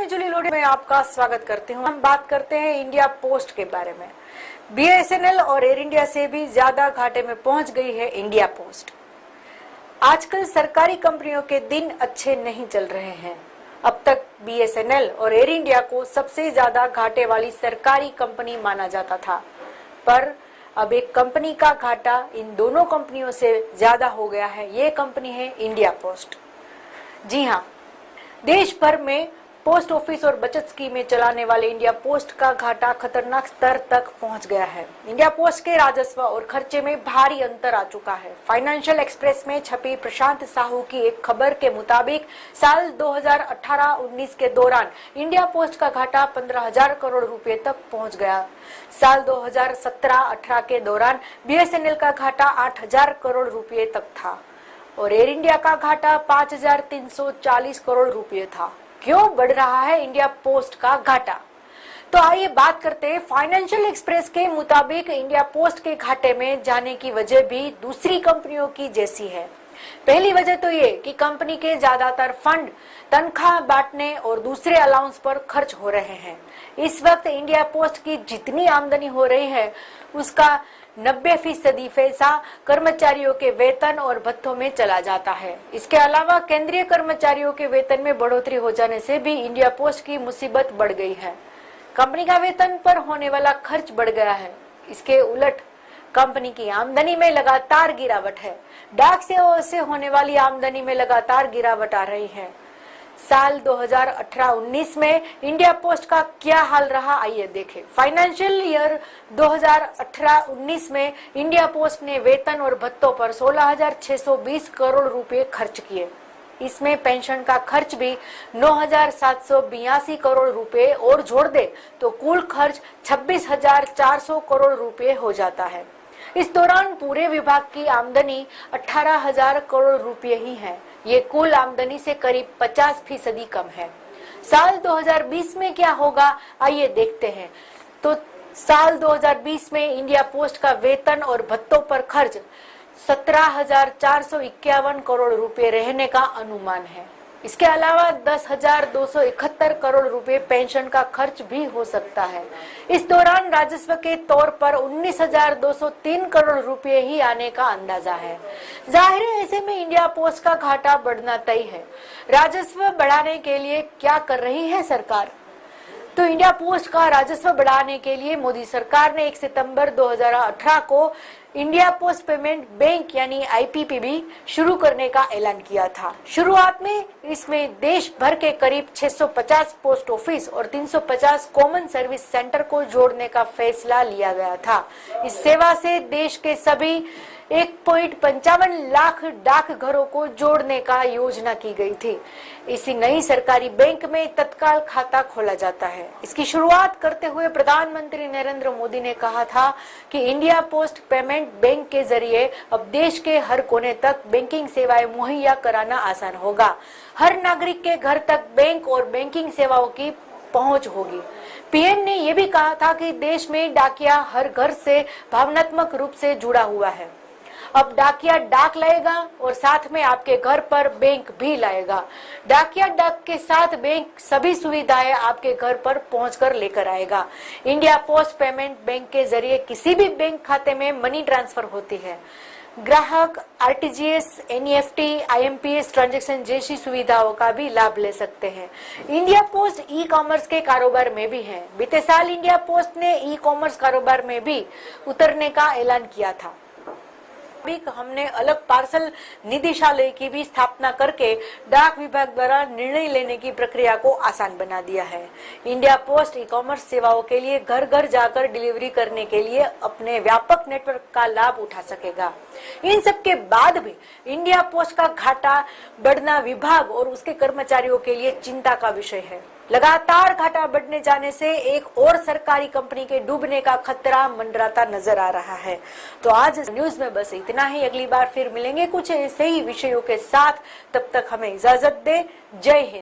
मैं जूली लोढ़ी में आपका स्वागत करती हूँ। हम बात करते हैं इंडिया पोस्ट के बारे में। बीएसएनएल और एयर इंडिया से भी ज्यादा घाटे में पहुंच गई है इंडिया पोस्ट। आजकल सरकारी कंपनियों के दिन अच्छे नहीं चल रहे हैं। अब तक बीएसएनएल और एयर इंडिया को सबसे ज्यादा घाटे वाली सरकारी कंपनी माना जाता था, पर अब एक कंपनी का घाटा इन दोनों कंपनियों से ज्यादा हो गया है। ये कंपनी है इंडिया पोस्ट। जी हाँ, देश भर में पोस्ट ऑफिस और बचत स्कीमें चलाने वाले इंडिया पोस्ट का घाटा खतरनाक स्तर तक पहुंच गया है। इंडिया पोस्ट के राजस्व और खर्चे में भारी अंतर आ चुका है। फाइनेंशियल एक्सप्रेस में छपी प्रशांत साहू की एक खबर के मुताबिक साल 2018-19 के दौरान इंडिया पोस्ट का घाटा 15,000 करोड़ रुपए तक पहुंच गया। साल 2017-18 के दौरान बीएसएनएल का घाटा 8,000 करोड़ रुपए तक था और एयर इंडिया का घाटा 5,340 करोड़ रुपए था। क्यों बढ़ रहा है इंडिया पोस्ट का घाटा? तो आइए बात करते हैं। फाइनेंशियल एक्सप्रेस के मुताबिक इंडिया पोस्ट के घाटे में जाने की वजह भी दूसरी कंपनियों की जैसी है। पहली वजह तो ये कि कंपनी के ज्यादातर फंड तनख्वाह बांटने और दूसरे अलाउंस पर खर्च हो रहे हैं। इस वक्त इंडिया पोस्ट की जितनी आमदनी हो रही है उसका 90% पैसा कर्मचारियों के वेतन और भत्तों में चला जाता है। इसके अलावा केंद्रीय कर्मचारियों के वेतन में बढ़ोतरी हो जाने से भी इंडिया पोस्ट की मुसीबत बढ़ गई है। कंपनी का वेतन पर होने वाला खर्च बढ़ गया है। इसके उलट कंपनी की आमदनी में लगातार गिरावट है। डाक सेवाओं से होने वाली आमदनी में लगातार गिरावट आ रही है। साल 2018-19 में इंडिया पोस्ट का क्या हाल रहा, आइए देखें। फाइनेंशियल ईयर 2018-19 में इंडिया पोस्ट ने वेतन और भत्तों पर 16,620 करोड़ रुपए खर्च किए। इसमें पेंशन का खर्च भी 9,782 करोड़ रुपए और जोड़ दे तो कुल खर्च 26,400 करोड़ रुपए हो जाता है। इस दौरान पूरे विभाग की आमदनी 18,000 करोड़ रुपए ही है। ये कुल आमदनी से करीब 50% कम है। साल 2020 में क्या होगा, आइए देखते हैं। तो साल 2020 में इंडिया पोस्ट का वेतन और भत्तों पर खर्च 17,451 करोड़ रुपए रहने का अनुमान है। इसके अलावा 10,271 करोड़ रुपए पेंशन का खर्च भी हो सकता है। इस दौरान राजस्व के तौर पर 19,203 करोड़ रुपए ही आने का अंदाजा है। जाहिर है ऐसे में इंडिया पोस्ट का घाटा बढ़ना तय है। राजस्व बढ़ाने के लिए क्या कर रही है सरकार? तो इंडिया पोस्ट का राजस्व बढ़ाने के लिए मोदी सरकार ने 1 सितंबर 2018 को इंडिया पोस्ट पेमेंट बैंक यानी आईपीपीबी शुरू करने का ऐलान किया था। शुरुआत में इसमें देश भर के करीब 650 पोस्ट ऑफिस और 350 कॉमन सर्विस सेंटर को जोड़ने का फैसला लिया गया था। इस सेवा से देश के सभी 1.55 लाख डाकघरों को जोड़ने का योजना की गई थी। इसी नई सरकारी बैंक में तत्काल खाता खोला जाता है। इसकी शुरुआत करते हुए प्रधानमंत्री नरेंद्र मोदी ने कहा था कि इंडिया पोस्ट पेमेंट बैंक के जरिए अब देश के हर कोने तक बैंकिंग सेवाएं मुहैया कराना आसान होगा। हर नागरिक के घर तक बैंक और बैंकिंग सेवाओं की पहुंच होगी। पीएम ने यह भी कहा था कि देश में डाकिया हर घर से भावनात्मक रूप से जुड़ा हुआ है। अब डाकिया डाक लाएगा और साथ में आपके घर पर बैंक भी लाएगा। डाकिया डाक के साथ बैंक सभी सुविधाएं आपके घर पर पहुंचकर लेकर आएगा। इंडिया पोस्ट पेमेंट बैंक के जरिए किसी भी बैंक खाते में मनी ट्रांसफर होती है। ग्राहक आरटीजीएस, एनईएफटी, आईएमपीएस ट्रांजैक्शन जैसी सुविधाओं का भी लाभ ले सकते हैं। इंडिया पोस्ट ई कॉमर्स के कारोबार में भी है। बीते साल इंडिया पोस्ट ने ई कॉमर्स कारोबार में भी उतरने का ऐलान किया था। हमने अलग पार्सल निदेशालय की भी स्थापना करके डाक विभाग द्वारा निर्णय लेने की प्रक्रिया को आसान बना दिया है। इंडिया पोस्ट ई कॉमर्स सेवाओं के लिए घर घर जाकर डिलीवरी करने के लिए अपने व्यापक नेटवर्क का लाभ उठा सकेगा। इन सब के बाद भी इंडिया पोस्ट का घाटा बढ़ना विभाग और उसके कर्मचारियों के लिए चिंता का विषय है। लगातार घाटा बढ़ने जाने से एक और सरकारी कंपनी के डूबने का खतरा मंडराता नजर आ रहा है। तो आज न्यूज में बस इतना ही। अगली बार फिर मिलेंगे कुछ ऐसे ही विषयों के साथ। तब तक हमें इजाजत दे। जय हिंद।